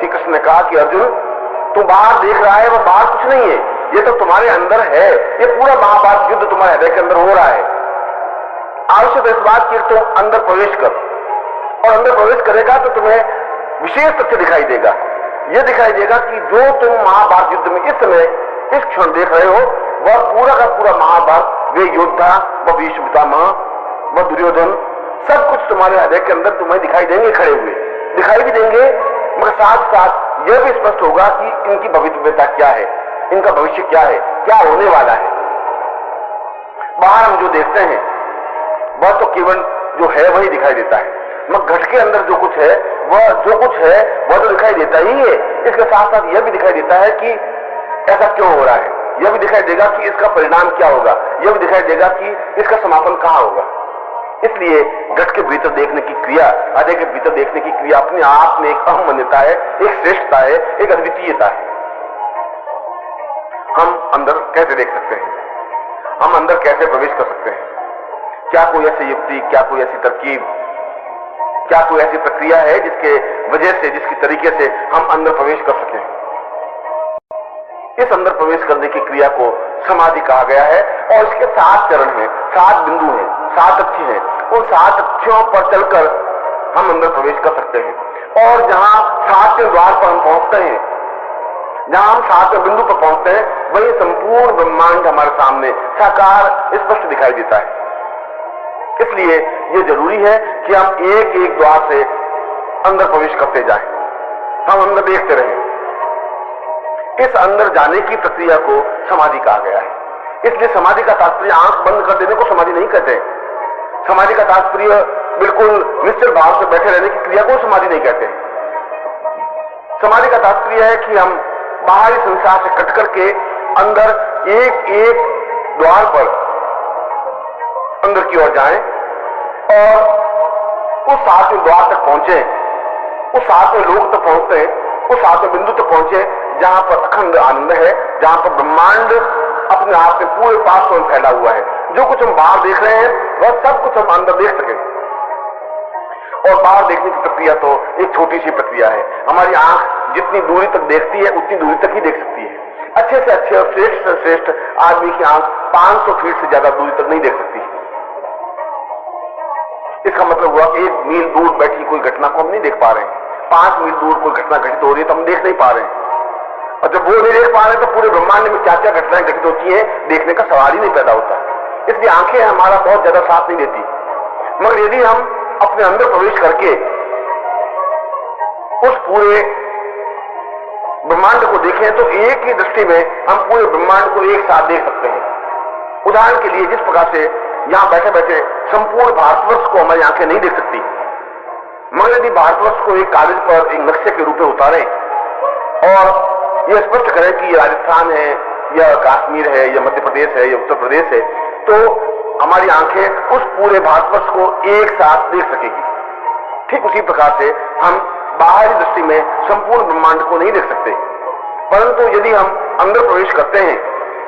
श्री कृष्ण ने कहा कि अर्जुन, तू बाहर देख रहा है, वह बाहर कुछ नहीं है, ये तो तुम्हारे अंदर है। ये पूरा महाभारत युद्ध तुम्हारे हृदय के अंदर हो रहा है। आवश्यक इस बात की तुम अंदर प्रवेश कर, और अंदर प्रवेश करेगा तो तुम्हें विशेष तथ्य दिखाई देगा। यह दिखाई देगा कि जो तुम महाभारत युद्ध में इस समय इस क्षण देख रहे हो, वह पूरा का पूरा महाभारत, वे योद्धा, वह भीष्म पितामह, वह दुर्योधन, सब कुछ तुम्हारे हृदय के अंदर तुम्हें दिखाई देंगे, खड़े हुए दिखाई भी देंगे। मगर साथ साथ यह भी स्पष्ट होगा कि इनकी भविष्यता क्या है, इनका भविष्य क्या है, क्या होने वाला है। बाहर हम जो देखते हैं वह तो केवल जो है वही दिखाई देता है, मगर घट के अंदर जो कुछ है वह तो दिखाई देता ही है। इसके साथ साथ यह भी दिखाई देता है कि ऐसा क्यों हो रहा है, यह भी दिखाई देगा कि इसका परिणाम क्या होगा, यह भी दिखाई देगा कि इसका समापन कहां होगा। इसलिए घट के भीतर देखने की क्रिया, हृदय के भीतर देखने की क्रिया अपने आप में एक अहम मान्यता है, एक श्रेष्ठता है, एक अद्वितीयता है। हम अंदर कैसे देख सकते हैं, हम अंदर कैसे प्रवेश कर सकते हैं? क्या कोई ऐसी युक्ति, क्या कोई ऐसी तरकीब, क्या कोई ऐसी प्रक्रिया है जिसके वजह से, जिसकी तरीके से हम अंदर प्रवेश कर सकें? इस अंदर प्रवेश करने की क्रिया को समाधि कहा गया है, और इसके 7 चरण हैं, 7 बिंदु हैं, 7 तथ्य हैं। उन 7 तथ्यों पर चलकर हम अंदर प्रवेश कर सकते हैं। और जहां 7वें द्वार पर हम पहुंचते हैं, जहां हम 7वें बिंदु पर पहुंचते हैं, वही संपूर्ण ब्रह्मांड हमारे सामने साकार स्पष्ट दिखाई देता है। इसलिए यह जरूरी है कि हम एक एक द्वार से अंदर प्रवेश करते जाएं, हम अंदर देखते रहें। इस अंदर जाने की प्रक्रिया को समाधि कहा गया है। इसलिए समाधि का तात्पर्य आंख बंद कर देने को समाधि नहीं कहते। समाधि का तात्पर्य बिल्कुल निश्चल भाव से बैठे रहने की क्रिया को समाधि नहीं कहते। समाधि का तात्पर्य है कि हम बाहरी संसार से कट करके अंदर एक एक द्वार पर अंदर की ओर जाएं और उस 7वें द्वार तक पहुंचे, उस 7वें लोक तक पहुंचते, उस 7वें बिंदु तक पहुंचे जहां पर अखंड आनंद है, जहां पर ब्रह्मांड अपने आप में पूरे पास में फैला हुआ है। जो कुछ हम बाहर देख रहे हैं वह सब कुछ हम अंदर देख सकें। और बाहर देखने की प्रक्रिया तो एक छोटी सी प्रक्रिया है। हमारी आंख जितनी दूरी तक देखती है उतनी दूरी तक ही देख सकती है। अच्छे से अच्छे और श्रेष्ठ से श्रेष्ठ आदमी की आंख 500 फीट से ज्यादा दूरी तक नहीं देख सकती। इसका मतलब हुआ 1 मील दूर बैठी कोई घटना को हम नहीं देख पा रहे हैं। 5 मील दूर कोई घटना घटित हो रही है तो हम देख नहीं पा रहे हैं। और जब वो नहीं देख पा रहे तो पूरे ब्रह्मांड में क्या क्या घटनाएं घटित होती हैं देखने का सवाल ही नहीं पैदा होता। इसलिए आंखें हमारा बहुत ज्यादा साथ नहीं देती। मगर यदि हम अपने अंदर प्रवेश करके उस पूरे ब्रह्मांड को देखें तो एक ही दृष्टि में हम पूरे ब्रह्मांड को एक साथ देख सकते हैं। उदाहरण के लिए जिस प्रकार से यहां बैठे बैठे संपूर्ण भारतवर्ष को हमारी आंखें नहीं देख सकती, मगर यदि भारतवर्ष को एक कागज पर एक नक्शे के रूप में उतारें और यह स्पष्ट करें कि ये राजस्थान है या कश्मीर है या मध्य प्रदेश है या उत्तर प्रदेश है, तो हमारी आंखें उस पूरे भारतवर्ष को एक साथ देख सकेगी। ठीक उसी प्रकार से हम बाहरी दृष्टि में संपूर्ण ब्रह्मांड को नहीं देख सकते, परंतु यदि हम अंदर प्रवेश करते हैं,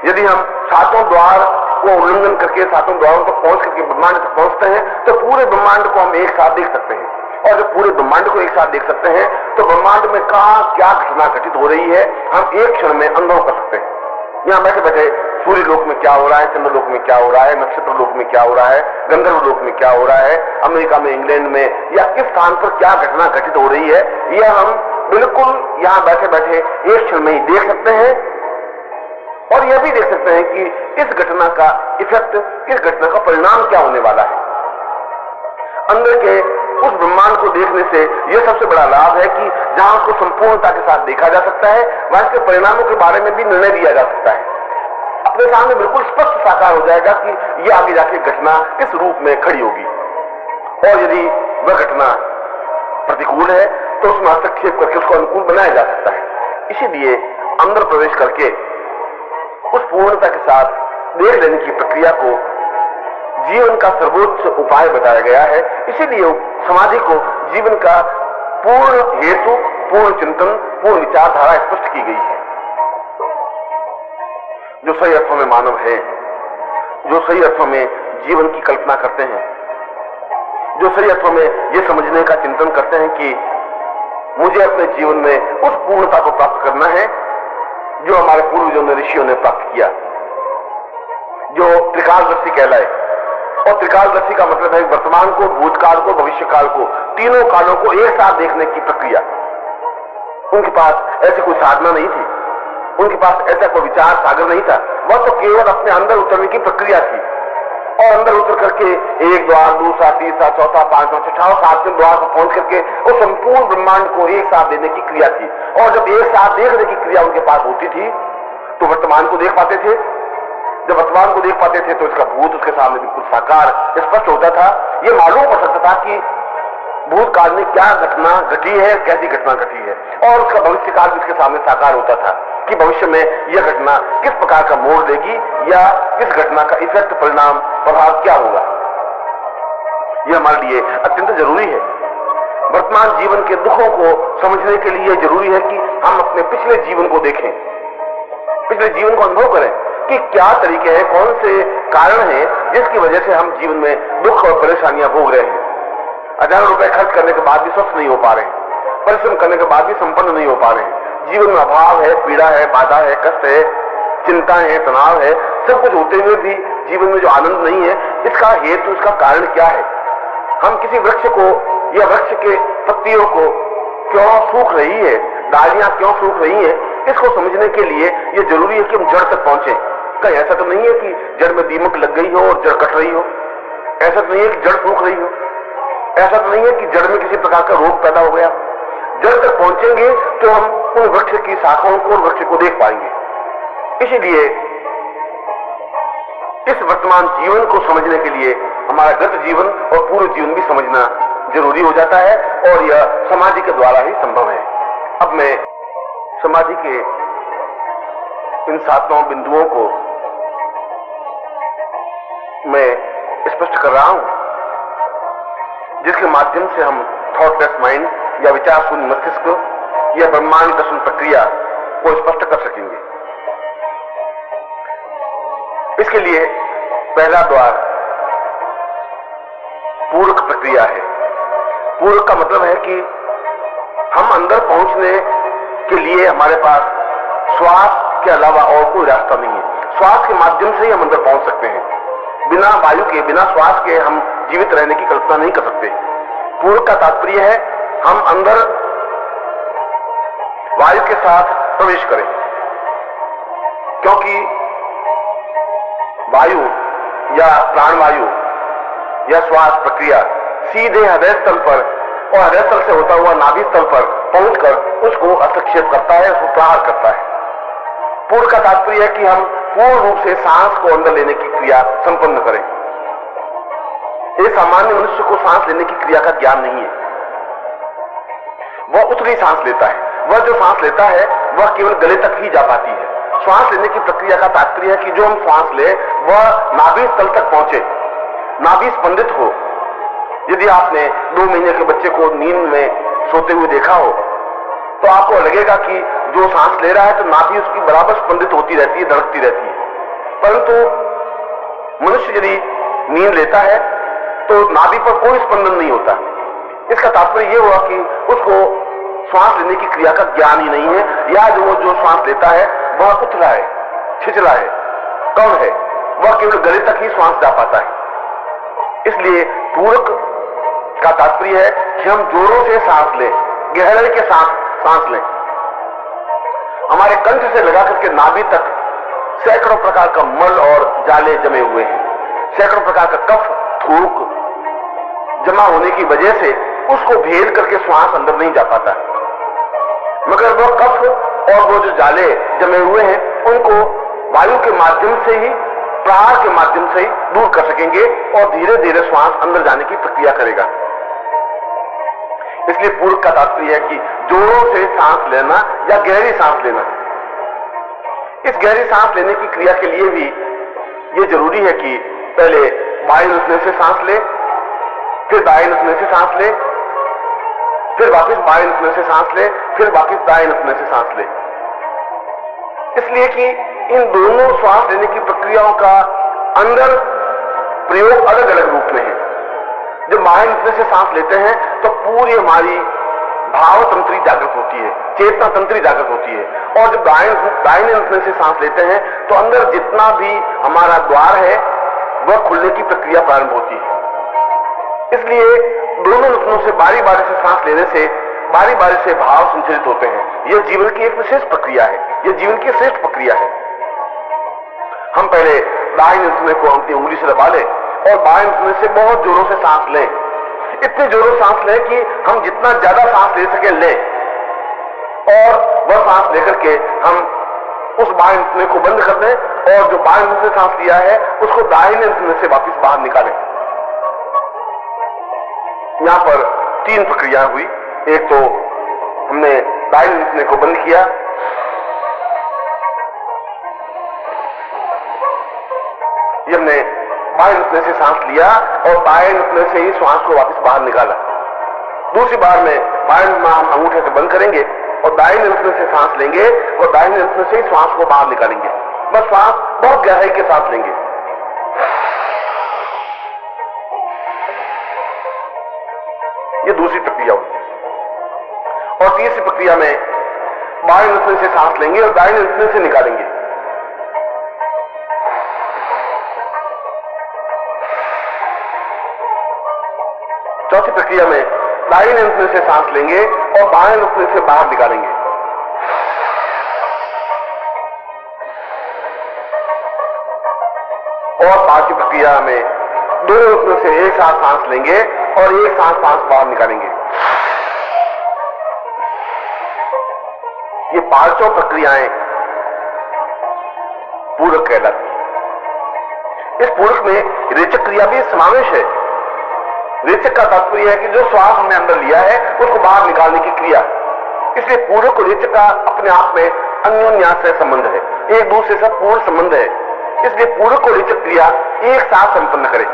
यदि हम 7वें द्वार को उल्लंघन करके 7वें द्वारों तक पहुंच करके ब्रह्मांड तक पहुंचते हैं तो पूरे ब्रह्मांड को हम एक साथ देख सकते हैं। और जब पूरे ब्रह्मांड को एक साथ देख सकते हैं तो ब्रह्मांड में कहां क्या घटना घटित हो रही है हम एक क्षण में अनुभव कर सकते हैं। यहां बैठे बैठे सूर्य लोक में क्या हो रहा है, चंद्र लोक में क्या हो रहा है, नक्षत्र लोक में क्या हो रहा है, गंधर्व लोक में क्या हो रहा है, अमेरिका में, इंग्लैंड में या किस स्थान पर क्या घटना घटित हो रही है, यह हम बिल्कुल यहां बैठे बैठे एक क्षण में ही देख सकते हैं। और यह भी देख सकते हैं कि इस घटना का इफेक्ट, इस घटना का परिणाम क्या होने वाला है। अंदर के उस ब्रह्मांड को देखने से यह सबसे बड़ा लाभ है कि जहां उसको संपूर्णता के साथ देखा जा सकता है वहां इसके परिणामों के बारे में भी निर्णय दिया जा सकता है। अपने सामने बिल्कुल स्पष्ट साकार हो जाएगा कि यह आगे जाके घटना किस रूप में खड़ी होगी, और यदि वह घटना प्रतिकूल है तो उसमें हस्तक्षेप करके उसको अनुकूल बनाया जा सकता है। इसीलिए अंदर प्रवेश करके उस पूर्णता के साथ देख लेने की प्रक्रिया को जीवन का सर्वोच्च उपाय बताया गया है। इसीलिए समाधि को जीवन का पूर्ण हेतु, पूर्ण चिंतन, पूर्ण विचारधारा स्पष्ट की गई है। जो सही अर्थों में मानव है, जो सही अर्थों में जीवन की कल्पना करते हैं, जो सही अर्थों में यह समझने का चिंतन करते हैं कि मुझे अपने जीवन में उस पूर्णता को प्राप्त करना है जो हमारे पूर्वजों ने, ऋषियों ने प्राप्त किया, जो त्रिकालदर्शी कहलाए। और त्रिकालदर्शी का मतलब है वर्तमान को, भूतकाल को, भविष्यकाल को, तीनों कालों को एक साथ देखने की प्रक्रिया। उनके पास ऐसी कोई साधना नहीं थी, उनके पास ऐसा कोई विचार सागर नहीं था, वह तो केवल अपने अंदर उतरने की प्रक्रिया थी। और अंदर उतर करके एक द्वार, दूसरा, तीसरा, चौथा, पांचवा, छठा, सातवें द्वार पर पहुंच करके उस संपूर्ण ब्रह्मांड को एक साथ देने की क्रिया थी। और जब एक साथ देखने की क्रिया उनके पास होती थी तो वर्तमान को देख पाते थे। जब वर्तमान को देख पाते थे तो इसका भूत उसके सामने बिल्कुल साकार स्पष्ट होता था। ये मालूम पड़ सकता था कि भूतकाल में क्या घटना घटी है, कैसी घटना घटी है, और उसका भविष्यकाल भी उसके सामने साकार होता था कि भविष्य में यह घटना किस प्रकार का मोड़ लेगी या किस घटना का इफेक्ट, परिणाम, प्रभाव क्या होगा। यह हमारे लिए अत्यंत जरूरी है। वर्तमान जीवन के दुखों को समझने के लिए जरूरी है कि हम अपने पिछले जीवन को देखें, पिछले जीवन को अनुभव करें कि क्या तरीके हैं, कौन से कारण हैं जिसकी वजह से हम जीवन में दुख और परेशानियां भोग रहे हैं। हजारों रुपए खर्च करने के बाद भी स्वस्थ नहीं हो पा रहे हैं, परिश्रम करने के बाद भी संपन्न नहीं हो पा रहे हैं, जीवन में अभाव है, पीड़ा है, बाधा है, कष्ट है, चिंता है, तनाव है, सब कुछ होते हुए भी जीवन में जो आनंद नहीं है, इसका हेतु, इसका कारण क्या है। हम किसी वृक्ष को या वृक्ष के पत्तियों को क्यों सूख रही है, डालियां क्यों सूख रही है, इसको समझने के लिए यह जरूरी है कि हम जड़ तक पहुंचे। कहीं ऐसा तो नहीं है कि जड़ में दीमक लग गई हो और जड़ कट रही हो, ऐसा तो नहीं है कि जड़ सूख रही हो, ऐसा तो नहीं है कि जड़ में किसी प्रकार का रोग पैदा हो गया। जड़ तक पहुंचेंगे तो हम उन वृक्ष की शाखाओं को और वृक्ष को देख पाएंगे। इसीलिए इस वर्तमान जीवन को समझने के लिए हमारा गत जीवन और पूर्व जीवन भी समझना जरूरी हो जाता है, और यह समाधि के द्वारा ही संभव है। अब मैं समाधि के इन 7 बिंदुओं को मैं स्पष्ट कर रहा हूं, जिसके माध्यम से हम थॉटलेस माइंड या विचार शून्य मस्तिष्क या ब्रह्मांड दर्शन प्रक्रिया को स्पष्ट कर सकेंगे। इसके लिए पहला द्वार पूरक प्रक्रिया है। पूरक का मतलब है कि हम अंदर पहुंचने के लिए हमारे पास श्वास के अलावा और कोई रास्ता नहीं है। श्वास के माध्यम से ही हम अंदर पहुंच सकते हैं। बिना वायु के, बिना श्वास के हम जीवित रहने की कल्पना नहीं कर सकते। पूरक का तात्पर्य है हम अंदर वायु के साथ प्रवेश करें, क्योंकि वायु या प्राणवायु या श्वास प्रक्रिया सीधे हृदय स्थल पर और हृदय स्थल से होता हुआ नाभि स्थल पर पहुंचकर उसको हस्तक्षेप करता है, उसको प्रहार करता है। पूर्ण का तात्पर्य है कि हम पूर्ण रूप से सांस को अंदर लेने की क्रिया संपन्न करें। ये सामान्य मनुष्य को सांस लेने की क्रिया का ज्ञान नहीं है। वह उतनी सांस लेता है, वह जो सांस लेता है वह केवल गले तक ही जा पाती है। श्वास लेने की प्रक्रिया का तात्पर्य है कि जो हम श्वास ले वह नाभि स्थल तक पहुंचे, नाभि स्पंदित हो। यदि आपने 2 महीने के बच्चे को नींद में सोते हुए देखा हो तो आपको लगेगा कि जो सांस ले रहा है तो नाभि उसकी बराबर स्पंदित होती रहती है, धड़कती रहती है। परंतु मनुष्य यदि नींद लेता है तो नाभि पर कोई स्पंदन नहीं होता। इसका तात्पर्य यह हुआ कि उसको श्वास लेने की क्रिया का ज्ञान ही नहीं है, या जो श्वास लेता है वह उथला है, छिछला है, कम है, वह केवल गले तक ही श्वास जा पाता है। इसलिए पूरक का तात्पर्य है कि हम जोरों से सांस लें, गहराई के साथ सांस लें। हमारे कंठ से लगा करके नाभि तक सैकड़ों प्रकार का मल और जाले जमे हुए हैं। सैकड़ों प्रकार का कफ, थूक जमा होने की वजह से उसको भेद करके श्वास अंदर नहीं जा पाता, मगर वह कफ और वो जो जाले जमे हुए हैं उनको वायु के माध्यम से ही, प्रहार के माध्यम से ही दूर कर सकेंगे और धीरे धीरे श्वास अंदर जाने की प्रक्रिया करेगा। इसलिए पूरक का तात्पर्य है कि जोरों से सांस लेना या गहरी सांस लेना। इस गहरी सांस लेने की क्रिया के लिए भी यह जरूरी है कि पहले बाएं नसने से सांस ले, फिर दाएं नसने से सांस ले, फिर वापस बाएं नसने से सांस ले, फिर वापस दाएं नसने से सांस ले। इसलिए कि इन दोनों श्वास लेने की प्रक्रियाओं का अंदर प्रयोग अलग अलग रूप में है। जब बाएं नसने से सांस लेते हैं तो पूरी हमारी भाव तंत्री जागृत होती है, चेतना तंत्री जागृत होती है। और जब दाहिने नथुने से सांस लेते हैं तो अंदर जितना भी हमारा द्वार है वह खुलने की प्रक्रिया प्रारंभ होती है। इसलिए दोनों नथुनों से बारी बारी से सांस लेने से बारी बारी से भाव संचरित होते हैं। यह जीवन की एक विशेष प्रक्रिया है, यह जीवन की श्रेष्ठ प्रक्रिया है। हम पहले दाहिने नथुने को अपनी उंगली से दबा लें और बाएं नथुने से बहुत जोरों से सांस लें। इतने जोरों से सांस लें कि हम जितना ज्यादा सांस ले सके लें, और वह सांस लेकर के हम उस बाएं नथुने को बंद कर दें और जो बाएं नथुने से सांस लिया है उसको दाहिने नथुने से वापस बाहर निकालें। यहां पर 3 प्रक्रियाएं हुई। एक तो हमने दाहिने नथुने को बंद किया, ये हमने बाएं नथुने से सांस लिया और बाएं नथुने से ही श्वास को वापस बाहर निकाला। दूसरी बार में बाएं नथुना हम अंगूठे से बंद करेंगे और दाहिने नथुने से सांस लेंगे और दाहिने नथुने से ही श्वास को बाहर निकालेंगे। बस श्वास बहुत गहराई के साथ लेंगे। ये दूसरी प्रक्रिया होगी। और तीसरी प्रक्रिया में बाएं नथुने से सांस लेंगे और दाहिने नथुने से निकालेंगे। चौथी प्रक्रिया में दाहिने नथुने से सांस लेंगे और बाएं नथुने से बाहर निकालेंगे। और पांचवी प्रक्रिया में दोनों नथुनों से एक साथ सांस लेंगे और एक साथ सांस बाहर निकालेंगे। ये पांचों प्रक्रियाएं पूरक कहलाती हैं। इस पूरक में रेचक क्रिया भी समावेश है। रेचक का तात्पर्य है कि जो श्वास हमने अंदर लिया है उसको बाहर निकालने की क्रिया। इसलिए पूरक और रेचक का अपने आप में अन्योन्याश्रय संबंध है, एक दूसरे से पूर्ण संबंध है। इसलिए पूरक और रेचक क्रिया एक साथ संपन्न करें।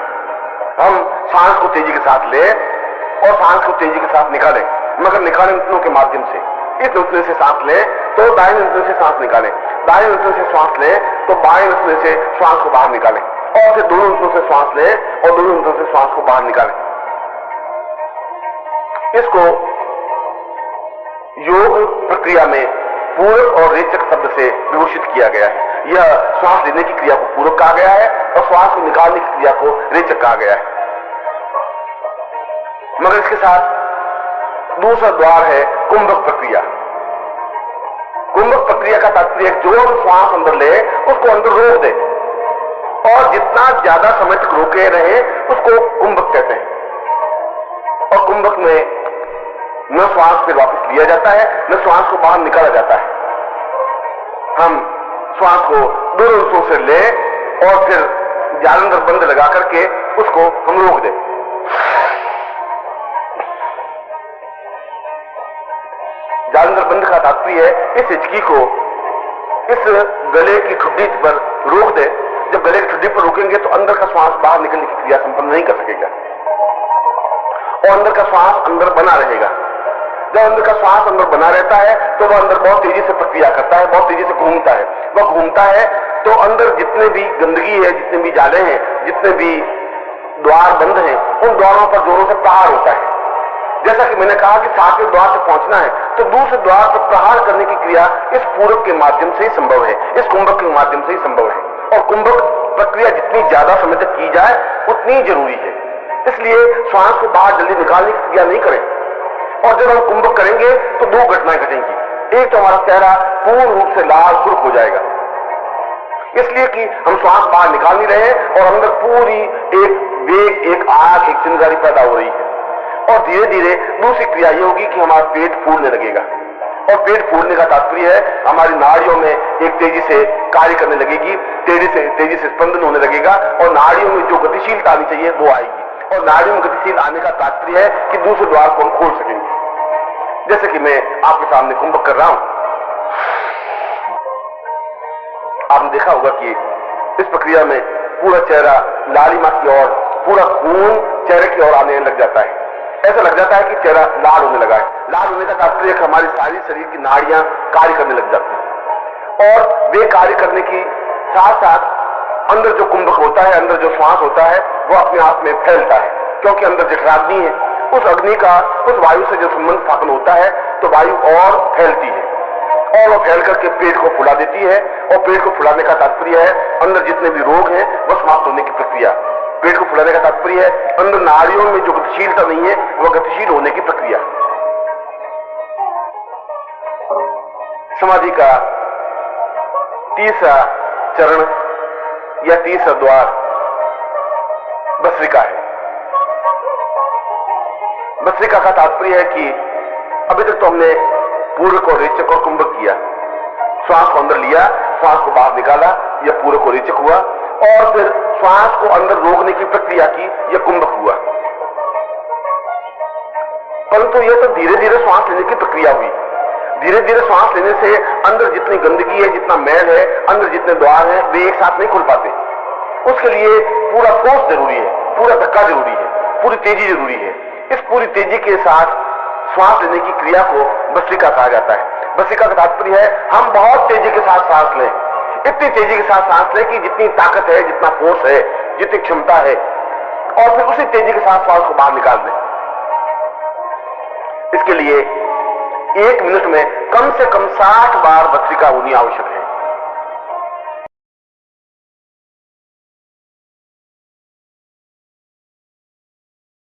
हम सांस को तेजी के साथ ले और सांस को तेजी के साथ निकालें, मगर निकालें नथुनों के माध्यम से। इस नथुने से सांस लें तो दाहिने नथुने से सांस निकालें, दाहिने नथुने से श्वास लें तो बाएं नथुने से श्वास को बाहर निकालें, और फिर दोनों नथुनों से श्वास लें और दोनों नथुनों से श्वास को बाहर निकालें। इसको योग प्रक्रिया में पूरक और रेचक शब्द से विभूषित किया गया है। यह श्वास लेने की क्रिया को पूरक कहा गया है और श्वास को निकालने की क्रिया को रेचक कहा गया है। मगर इसके साथ दूसरा द्वार है कुंभक प्रक्रिया। कुंभक प्रक्रिया का तात्पर्य जो हम श्वास अंदर ले उसको अंदर रोक दे और जितना ज्यादा समय तक रोके रहे उसको कुंभक कहते हैं। और कुंभक में न श्वास फिर वापस लिया जाता है न श्वास को बाहर निकाला जाता है। हम श्वास को दोनों नसों से ले और फिर जालंधर बंद लगा करके उसको हम रोक दें। जालंधर बंद का तात्पर्य है इस हिचकी को इस गले की ठुड्डी पर रोक दे। जब गले की ठुड्डी पर रोकेंगे तो अंदर का श्वास बाहर निकलने की क्रिया संपन्न नहीं कर सकेगा और अंदर का श्वास अंदर बना रहेगा। जब अंदर का श्वास अंदर बना रहता है तो वह अंदर बहुत तेजी से प्रक्रिया करता है, बहुत तेजी से घूमता है। वह घूमता है तो अंदर जितने भी गंदगी है, जितने भी जाले हैं, जितने भी द्वार बंद हैं, उन द्वारों पर जोरों से प्रहार होता है। जैसा कि मैंने कहा कि 7वें द्वार से पहुंचना है तो दूसरे द्वार पर प्रहार करने की क्रिया इस पूरक के माध्यम से ही संभव है, इस कुंभक के माध्यम से ही संभव है। और कुंभक प्रक्रिया जितनी ज्यादा समय तक की जाए उतनी जरूरी है। इसलिए श्वास को बाहर जल्दी निकालने की क्रिया नहीं करें। और जब हम कुंभक करेंगे तो 2 घटनाएं घटेंगी। एक तो हमारा चेहरा पूर्ण रूप से लाल सुर्ख हो जाएगा, इसलिए कि हम श्वास बाहर निकाल नहीं रहे और अंदर पूरी एक वेग, एक आग, एक चिंगारी पैदा हो रही है। और धीरे धीरे दूसरी क्रिया ये होगी कि हमारा पेट फूलने लगेगा। और पेट फूलने का तात्पर्य है हमारी नाड़ियों में एक तेजी से कार्य करने लगेगी, तेजी से स्पंदन होने लगेगा और नाड़ियों में जो गतिशीलता आनी चाहिए वो आएगी। और नाड़ियों में गतिशील आने का तात्पर्य है कि दूसरे द्वार को हम खोल सकेंगे। जैसे कि मैं आपके सामने कुंभक कर रहा हूं, आपने देखा होगा कि इस प्रक्रिया में पूरा चेहरा लालिमा की ओर, पूरा खून चेहरे की ओर आने लग जाता है। ऐसा लग जाता है कि चेहरा लाल होने लगा है। लाल होने का तात्पर्य हमारी सारी शरीर की नाड़ियां कार्य करने लग जाती हैं और वे कार्य करने की साथ साथ अंदर जो कुंभक होता है, अंदर जो श्वास होता है वो अपने आप में फैलता है, क्योंकि अंदर जठराग्नि है उस अग्नि का उस वायु से जब संबंध स्थापन होता है तो वायु और फैलती है और वो फैल करके पेट को फुला देती है। और पेट को फुलाने का तात्पर्य है अंदर जितने भी रोग हैं वह समाप्त होने की प्रक्रिया। पेट को फुलाने का तात्पर्य है अंदर नाड़ियों में जो गतिशीलता नहीं है वह गतिशील होने की प्रक्रिया। समाधि का तीसरा चरण या तीसरा द्वार भस्त्रिका है। भस्त्रिका का तात्पर्य है कि अभी तक तो हमने पूरक और रेचक और कुंभक किया। श्वास को अंदर लिया, श्वास को बाहर निकाला, यह पूरक और रेचक हुआ। और फिर श्वास को अंदर रोकने की प्रक्रिया की, यह कुंभक हुआ। परंतु यह तो धीरे धीरे श्वास लेने की प्रक्रिया हुई। धीरे धीरे श्वास लेने से अंदर जितनी गंदगी है, जितना मैल है, अंदर जितने द्वार हैं, वे एक साथ नहीं खुल पाते। उसके लिए पूरा फोर्स जरूरी है, पूरा धक्का जरूरी है, पूरी तेजी जरूरी है। इस पूरी तेजी के साथ श्वास लेने की क्रिया को भस्त्रिका कहा जाता है। भस्त्रिका का तात्पर्य है हम बहुत तेजी के साथ सांस लें, इतनी तेजी के साथ सांस लें कि जितनी ताकत है, जितना फोर्स है, जितनी क्षमता है, और फिर उसी तेजी के साथ श्वास को बाहर निकाल दें। इसके लिए 1 मिनट में कम से कम 60 बार भस्त्रिका होनी आवश्यक है।